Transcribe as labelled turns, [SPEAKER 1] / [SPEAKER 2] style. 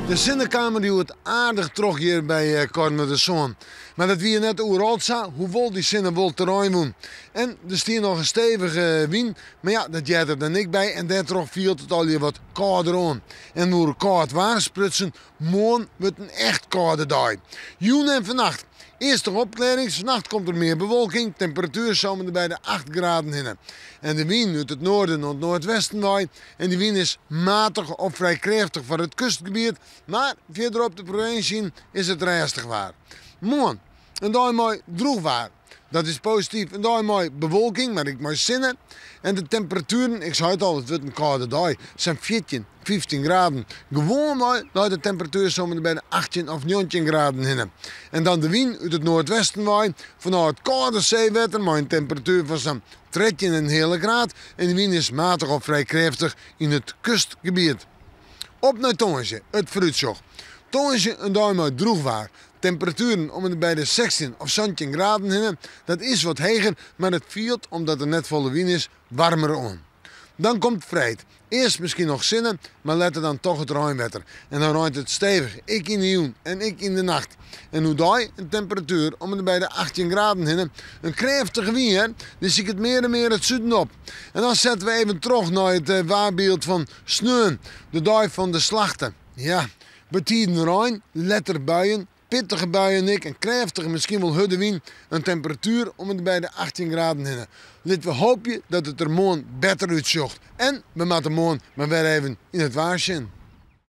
[SPEAKER 1] De zinnenkamer die wordt aardig terug hier bij Corne de Zoon. Maar dat wie net overal zo, hoeveel die zinnen wil terrein doen. En er stier nog een stevige wind, maar ja, dat jij er dan ik bij. En daardoor viel het al hier wat kouder aan. En door koud waar sprutsen, morgen wordt een echt koude dag. Joen en vannacht. Eerste opklaring, vannacht komt er meer bewolking, temperatuur zomen er bij de 8 graden in. En de wind uit het noorden en het noordwesten waait. En die wind is matig of vrij krachtig voor het kustgebied, maar verderop de provincie is het rustig waar. Morgen, een dag mooi droog waar. Dat is positief. Een dag mooi bewolking, maar ik mooi zinnen. En de temperaturen, ik zei het al, het wordt een koude dag, zijn 14, 15 graden. Gewoon mooi, dat de temperatuur zomaar bij de 18 of 19 graden in. En dan de wind uit het noordwesten waait, vanuit het koude zeewater, maar een temperatuur van zo'n 13,5 graden. En de wind is matig of vrij krachtig in het kustgebied. Op naar Tonge, het fruitzocht. Tonge een dag mooi droog waar. Temperaturen om en bij de 16 of 17 graden heen. Dat is wat hoger, maar het viert, omdat er net volle wind is, warmer aan. Dan komt Vrijt. Eerst misschien nog zinnen, maar let er dan toch het ruimwetter. En dan ruimt het stevig, ik in de joen en ik in de nacht. En hoe daai een temperatuur om en bij de 18 graden heen. Een krachtige wind, dus zie ik het meer en meer het zuiden op. En dan zetten we even terug naar het waarbeeld van sneeuw, de dag van de slachten. Ja, betiden ruim, letterbuien, pittige buien en krachtige, misschien wel harde wind. Een temperatuur om en bij de 18 graden heen. Laten we hopen dat het er morgen beter uitziet. En we moeten morgen maar weer even in het waar zijn.